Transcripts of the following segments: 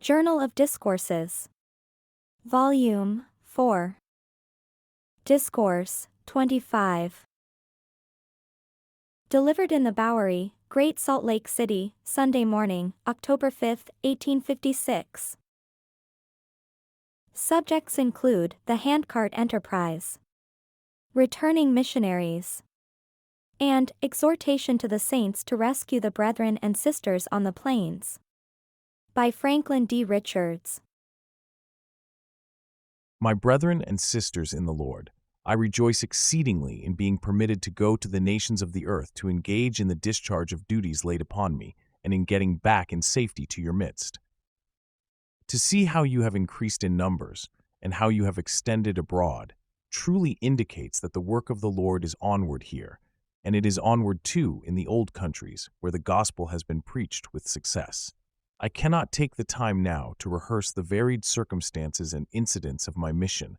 Journal of Discourses. Volume 4. Discourse 25. Delivered in the Bowery, Great Salt Lake City, Sunday morning, October 5, 1856. Subjects include the Handcart enterprise, returning missionaries, and Exhortation to the Saints to rescue the brethren and sisters on the plains. By Franklin D. Richards. My brethren and sisters in the Lord, I rejoice exceedingly in being permitted to go to the nations of the earth to engage in the discharge of duties laid upon me, and in getting back in safety to your midst. To see how you have increased in numbers, and how you have extended abroad, truly indicates that the work of the Lord is onward here, and it is onward too in the old countries, where the gospel has been preached with success. I cannot take the time now to rehearse the varied circumstances and incidents of my mission,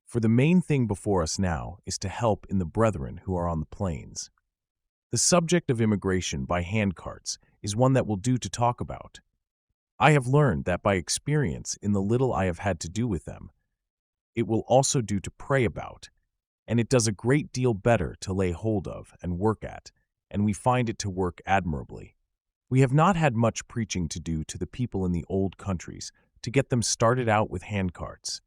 for the main thing before us now is to help in the brethren who are on the plains. The subject of immigration by handcarts is one that will do to talk about. I have learned that by experience in the little I have had to do with them, it will also do to pray about, and it does a great deal better to lay hold of and work at, and we find it to work admirably. We have not had much preaching to do to the people in the old countries to get them started out with handcarts.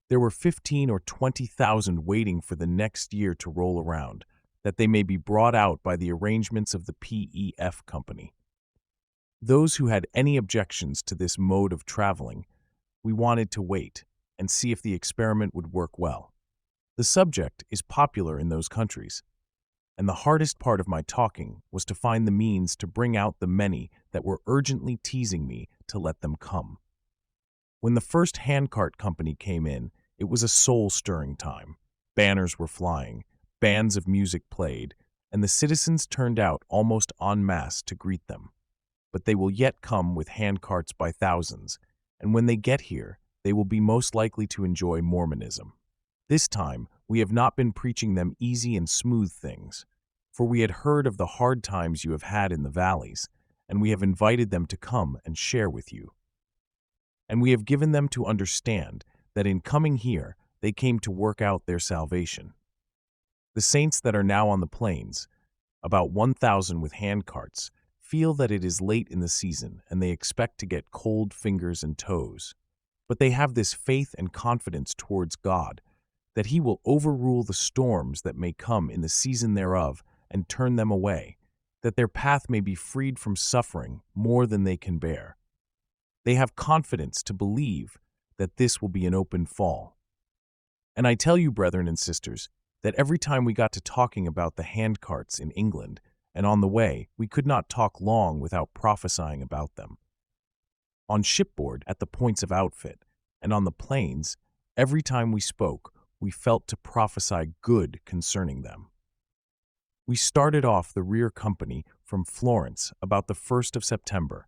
There were 15 or 20,000 waiting for the next year to roll around, that they may be brought out by the arrangements of the PEF Company. Those who had any objections to this mode of traveling, we wanted to wait and see if the experiment would work well. The subject is popular in those countries, and the hardest part of my talking was to find the means to bring out the many that were urgently teasing me to let them come. When the first handcart company came in, it was a soul-stirring time. Banners were flying, bands of music played, and the citizens turned out almost en masse to greet them. But they will yet come with handcarts by thousands, and when they get here, they will be most likely to enjoy Mormonism. This time, we have not been preaching them easy and smooth things, for we had heard of the hard times you have had in the valleys, and we have invited them to come and share with you. And we have given them to understand that in coming here, they came to work out their salvation. The saints that are now on the plains, about 1,000 with handcarts, feel that it is late in the season and they expect to get cold fingers and toes. But they have this faith and confidence towards God that He will overrule the storms that may come in the season thereof and turn them away, that their path may be freed from suffering more than they can bear. They have confidence to believe that this will be an open fall. And I tell you, brethren and sisters, that every time we got to talking about the handcarts in England, and on the way, we could not talk long without prophesying about them. On shipboard, at the points of outfit, and on the plains, every time we spoke, we felt to prophesy good concerning them. We started off the rear company from Florence about the 1st of September,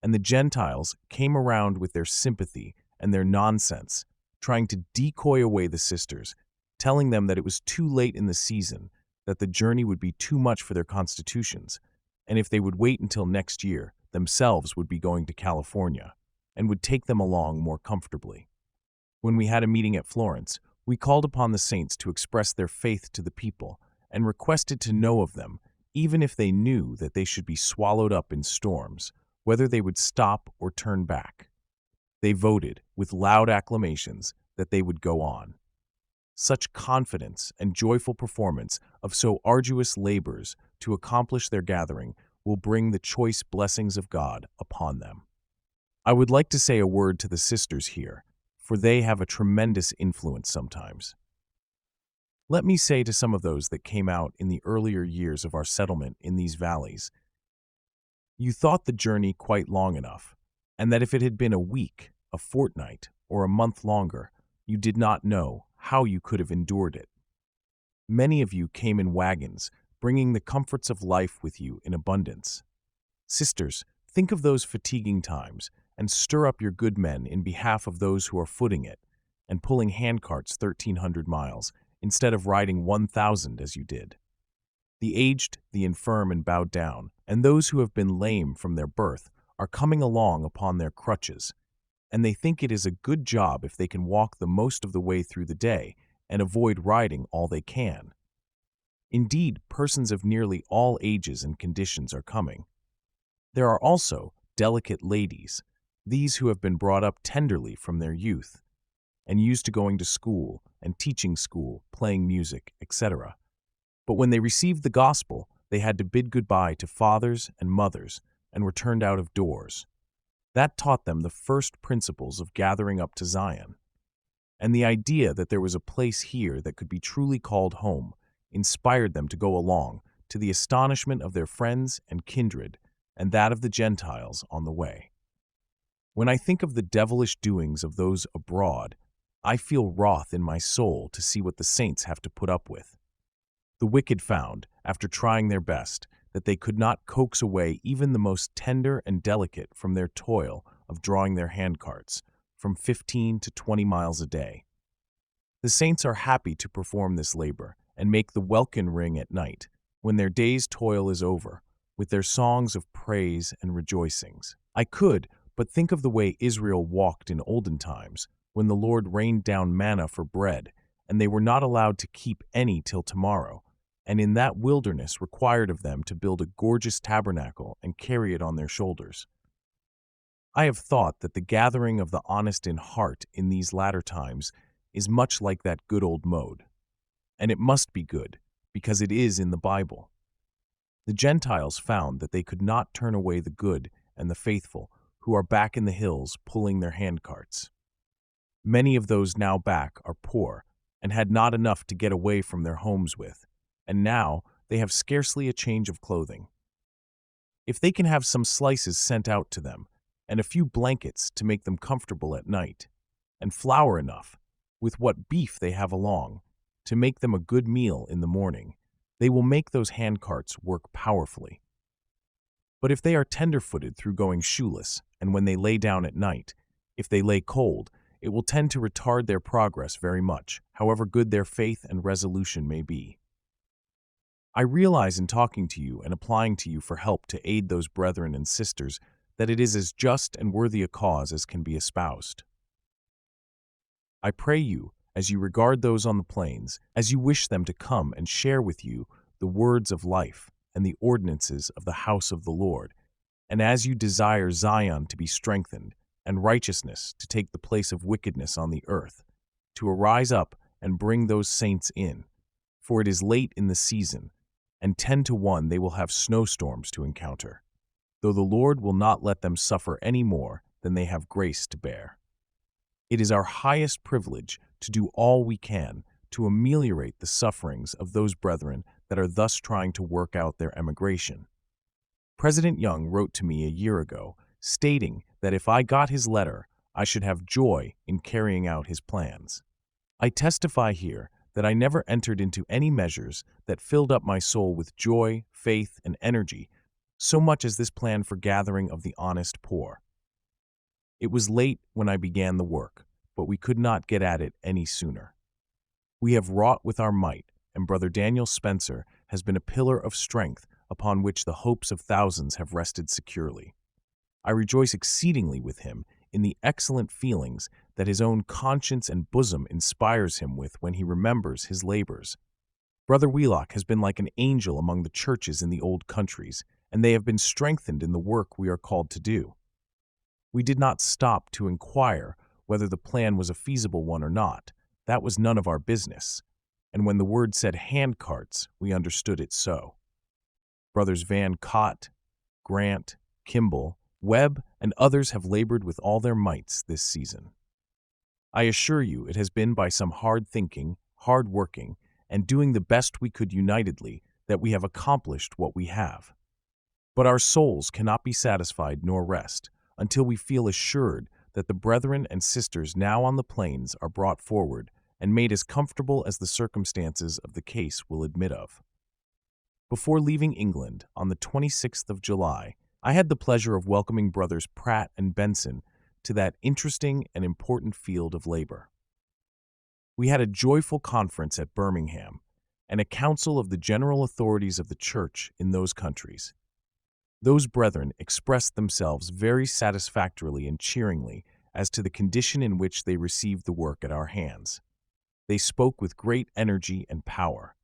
and the Gentiles came around with their sympathy and their nonsense, trying to decoy away the sisters, telling them that it was too late in the season, that the journey would be too much for their constitutions, and if they would wait until next year, themselves would be going to California, and would take them along more comfortably. When we had a meeting at Florence, we called upon the saints to express their faith to the people, and requested to know of them, even if they knew that they should be swallowed up in storms, whether they would stop or turn back. They voted, with loud acclamations, that they would go on. Such confidence and joyful performance of so arduous labors to accomplish their gathering will bring the choice blessings of God upon them. I would like to say a word to the sisters here, for they have a tremendous influence sometimes. Let me say to some of those that came out in the earlier years of our settlement in these valleys, you thought the journey quite long enough, and that if it had been a week, a fortnight, or a month longer, you did not know how you could have endured it. Many of you came in wagons, bringing the comforts of life with you in abundance. Sisters, think of those fatiguing times, and stir up your good men in behalf of those who are footing it, and pulling handcarts 1,300 miles, instead of riding 1,000 as you did. The aged, the infirm and bowed down, and those who have been lame from their birth, are coming along upon their crutches, and they think it is a good job if they can walk the most of the way through the day and avoid riding all they can. Indeed, persons of nearly all ages and conditions are coming. There are also delicate ladies, these who have been brought up tenderly from their youth, and used to going to school and teaching school, playing music, etc. But when they received the gospel, they had to bid goodbye to fathers and mothers and were turned out of doors. That taught them the first principles of gathering up to Zion. And the idea that there was a place here that could be truly called home inspired them to go along, to the astonishment of their friends and kindred, and that of the Gentiles on the way. When I think of the devilish doings of those abroad, I feel wroth in my soul to see what the saints have to put up with. The wicked found, after trying their best, that they could not coax away even the most tender and delicate from their toil of drawing their handcarts, from 15 to 20 miles a day. The saints are happy to perform this labor and make the welkin ring at night, when their day's toil is over, with their songs of praise and rejoicings. I could but think of the way Israel walked in olden times, when the Lord rained down manna for bread, and they were not allowed to keep any till tomorrow, and in that wilderness required of them to build a gorgeous tabernacle and carry it on their shoulders. I have thought that the gathering of the honest in heart in these latter times is much like that good old mode. And it must be good, because it is in the Bible. The Gentiles found that they could not turn away the good and the faithful, who are back in the hills pulling their handcarts. Many of those now back are poor, and had not enough to get away from their homes with, and now they have scarcely a change of clothing. If they can have some slices sent out to them, and a few blankets to make them comfortable at night, and flour enough, with what beef they have along, to make them a good meal in the morning, they will make those handcarts work powerfully. But if they are tender-footed through going shoeless, and when they lay down at night, if they lay cold, it will tend to retard their progress very much, however good their faith and resolution may be. I realize in talking to you and applying to you for help to aid those brethren and sisters that it is as just and worthy a cause as can be espoused. I pray you, as you regard those on the plains, as you wish them to come and share with you the words of life and the ordinances of the house of the Lord, and as you desire Zion to be strengthened, and righteousness to take the place of wickedness on the earth, to arise up and bring those saints in, for it is late in the season, and 10 to 1 they will have snowstorms to encounter, though the Lord will not let them suffer any more than they have grace to bear. It is our highest privilege to do all we can to ameliorate the sufferings of those brethren that are thus trying to work out their emigration. President Young wrote to me a year ago, stating that if I got his letter, I should have joy in carrying out his plans. I testify here that I never entered into any measures that filled up my soul with joy, faith, and energy, so much as this plan for gathering of the honest poor. It was late when I began the work, but we could not get at it any sooner. We have wrought with our might, and Brother Daniel Spencer has been a pillar of strength upon which the hopes of thousands have rested securely. I rejoice exceedingly with him in the excellent feelings that his own conscience and bosom inspires him with when he remembers his labors. Brother Wheelock has been like an angel among the churches in the old countries, and they have been strengthened in the work we are called to do. We did not stop to inquire whether the plan was a feasible one or not. That was none of our business, and when the word said handcarts, we understood it so. Brothers Van Cott, Grant, Kimball, Webb, and others have labored with all their mights this season. I assure you it has been by some hard thinking, hard working, and doing the best we could unitedly that we have accomplished what we have. But our souls cannot be satisfied nor rest until we feel assured that the brethren and sisters now on the plains are brought forward and made as comfortable as the circumstances of the case will admit of. Before leaving England on the 26th of July, I had the pleasure of welcoming brothers Pratt and Benson to that interesting and important field of labor. We had a joyful conference at Birmingham and a council of the general authorities of the church in those countries. Those brethren expressed themselves very satisfactorily and cheeringly as to the condition in which they received the work at our hands. They spoke with great energy and power.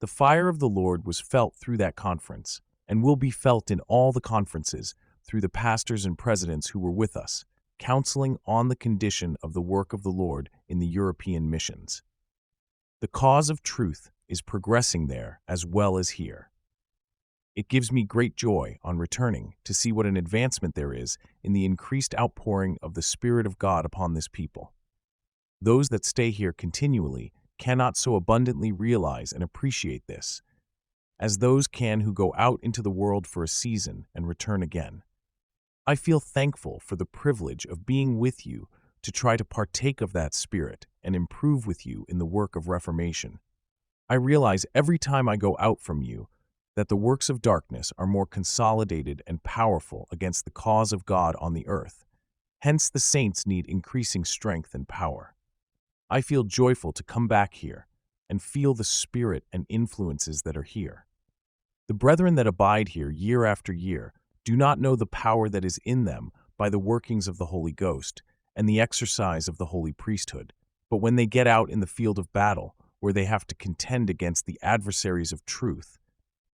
The fire of the Lord was felt through that conference, and will be felt in all the conferences through the pastors and presidents who were with us, counseling on the condition of the work of the Lord in the European missions. The cause of truth is progressing there as well as here. It gives me great joy on returning to see what an advancement there is in the increased outpouring of the Spirit of God upon this people. Those that stay here continually cannot so abundantly realize and appreciate this, as those can who go out into the world for a season and return again. I feel thankful for the privilege of being with you to try to partake of that Spirit and improve with you in the work of reformation. I realize every time I go out from you that the works of darkness are more consolidated and powerful against the cause of God on the earth. Hence the saints need increasing strength and power. I feel joyful to come back here and feel the spirit and influences that are here. The brethren that abide here year after year do not know the power that is in them by the workings of the Holy Ghost and the exercise of the holy priesthood, but when they get out in the field of battle, where they have to contend against the adversaries of truth,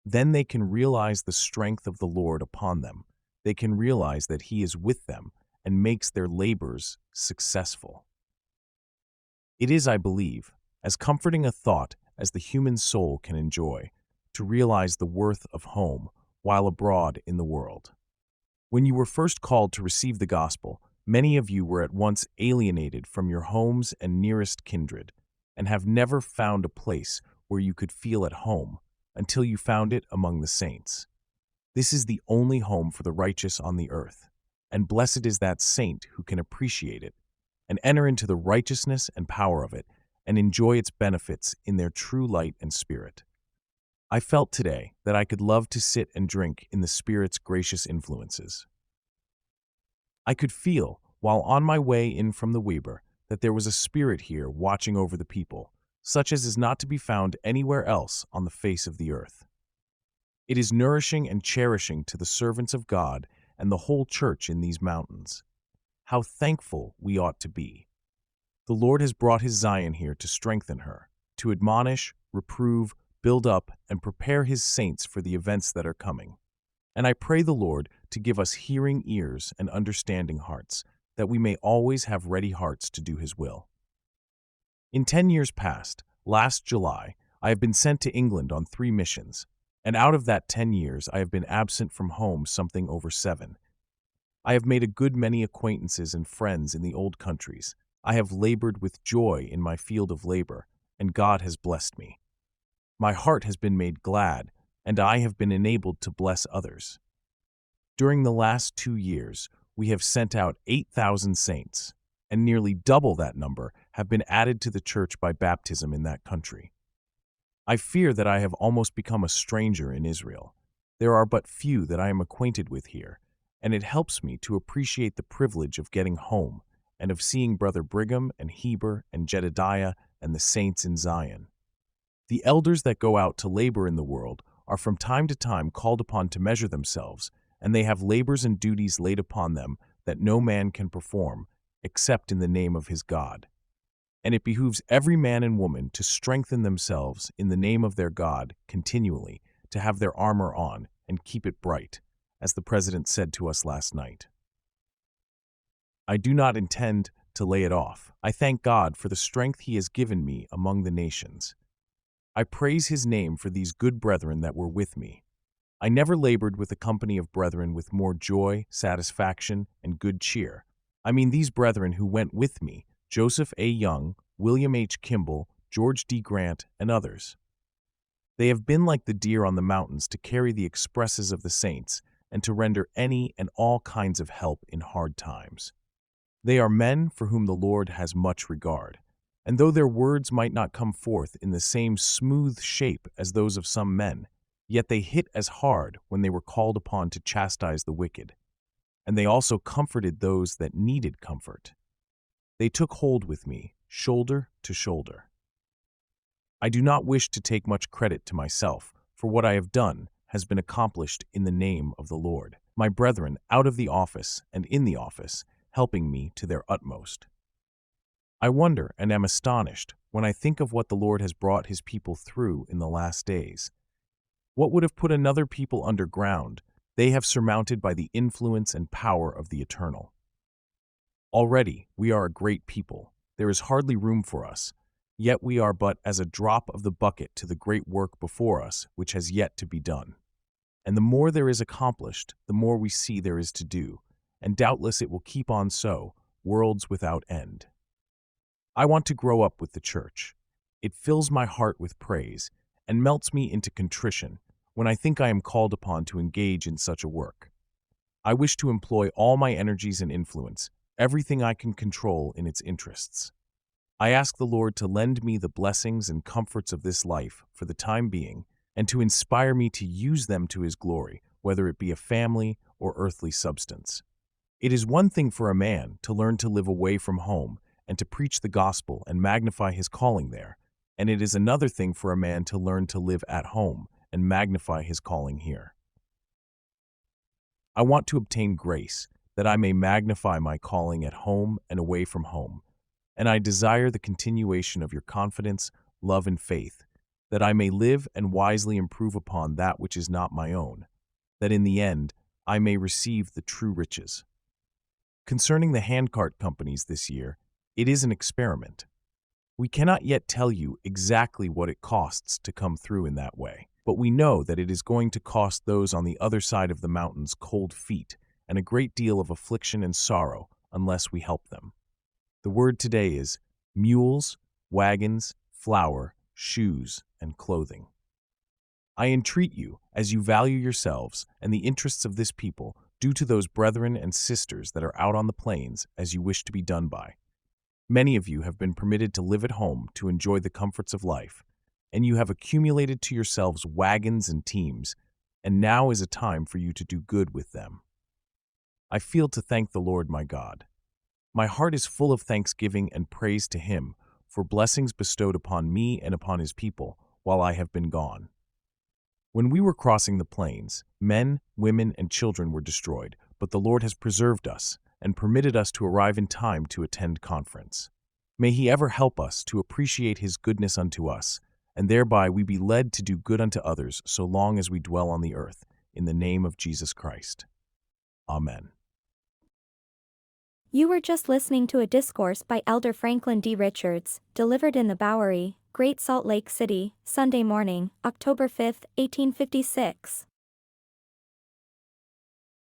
then they can realize the strength of the Lord upon them. They can realize that He is with them and makes their labors successful. It is, I believe, as comforting a thought as the human soul can enjoy, to realize the worth of home while abroad in the world. When you were first called to receive the gospel, many of you were at once alienated from your homes and nearest kindred, and have never found a place where you could feel at home until you found it among the saints. This is the only home for the righteous on the earth, and blessed is that saint who can appreciate it and enter into the righteousness and power of it and enjoy its benefits in their true light and spirit. I felt today that I could love to sit and drink in the Spirit's gracious influences. I could feel, while on my way in from the Weber, that there was a spirit here watching over the people, such as is not to be found anywhere else on the face of the earth. It is nourishing and cherishing to the servants of God and the whole church in these mountains. How thankful we ought to be. The Lord has brought His Zion here to strengthen her, to admonish, reprove, build up, and prepare His saints for the events that are coming. And I pray the Lord to give us hearing ears and understanding hearts, that we may always have ready hearts to do His will. In 10 years past, last July, I have been sent to England on 3 missions, and out of that 10 years I have been absent from home something over 7. I have made a good many acquaintances and friends in the old countries. I have labored with joy in my field of labor, and God has blessed me. My heart has been made glad, and I have been enabled to bless others. During the last 2 years, we have sent out 8,000 saints, and nearly double that number have been added to the church by baptism in that country. I fear that I have almost become a stranger in Israel. There are but few that I am acquainted with here, and it helps me to appreciate the privilege of getting home and of seeing Brother Brigham and Heber and Jedediah and the saints in Zion. The elders that go out to labor in the world are from time to time called upon to measure themselves, and they have labors and duties laid upon them that no man can perform except in the name of his God. And it behooves every man and woman to strengthen themselves in the name of their God continually, to have their armor on and keep it bright, as the President said to us last night. I do not intend to lay it off. I thank God for the strength He has given me among the nations. I praise His name for these good brethren that were with me. I never labored with a company of brethren with more joy, satisfaction, and good cheer. I mean these brethren who went with me, Joseph A. Young, William H. Kimball, George D. Grant, and others. They have been like the deer on the mountains to carry the expresses of the saints and to render any and all kinds of help in hard times. They are men for whom the Lord has much regard, and though their words might not come forth in the same smooth shape as those of some men, yet they hit as hard when they were called upon to chastise the wicked, and they also comforted those that needed comfort. They took hold with me, shoulder to shoulder. I do not wish to take much credit to myself, for what I have done has been accomplished in the name of the Lord. My brethren out of the office and in the office helping me to their utmost. I wonder and am astonished when I think of what the Lord has brought his people through in the last days. What would have put another people underground, they have surmounted by the influence and power of the Eternal. Already, we are a great people. There is hardly room for us, yet we are but as a drop of the bucket to the great work before us which has yet to be done. And the more there is accomplished, the more we see there is to do, and doubtless it will keep on so, worlds without end. I want to grow up with the church. It fills my heart with praise and melts me into contrition when I think I am called upon to engage in such a work. I wish to employ all my energies and influence, everything I can control in its interests. I ask the Lord to lend me the blessings and comforts of this life for the time being, and to inspire me to use them to his glory, whether it be a family or earthly substance. It is one thing for a man to learn to live away from home and to preach the gospel and magnify his calling there, and it is another thing for a man to learn to live at home and magnify his calling here. I want to obtain grace, that I may magnify my calling at home and away from home, and I desire the continuation of your confidence, love, and faith, that I may live and wisely improve upon that which is not my own, that in the end I may receive the true riches. Concerning the Handcart companies this year, it is an experiment. We cannot yet tell you exactly what it costs to come through in that way, but we know that it is going to cost those on the other side of the mountains cold feet and a great deal of affliction and sorrow unless we help them. The word today is mules, wagons, flour, shoes, and clothing. I entreat you, as you value yourselves and the interests of this people, do to those brethren and sisters that are out on the plains as you wish to be done by. Many of you have been permitted to live at home to enjoy the comforts of life, and you have accumulated to yourselves wagons and teams, and now is a time for you to do good with them. I feel to thank the Lord my God. My heart is full of thanksgiving and praise to him for blessings bestowed upon me and upon his people while I have been gone. When we were crossing the plains, men, women, and children were destroyed, but the Lord has preserved us and permitted us to arrive in time to attend conference. May he ever help us to appreciate his goodness unto us, and thereby we be led to do good unto others so long as we dwell on the earth, in the name of Jesus Christ. Amen. You were just listening to a discourse by Elder Franklin D. Richards, delivered in the Bowery, Great Salt Lake City, Sunday morning, October 5, 1856.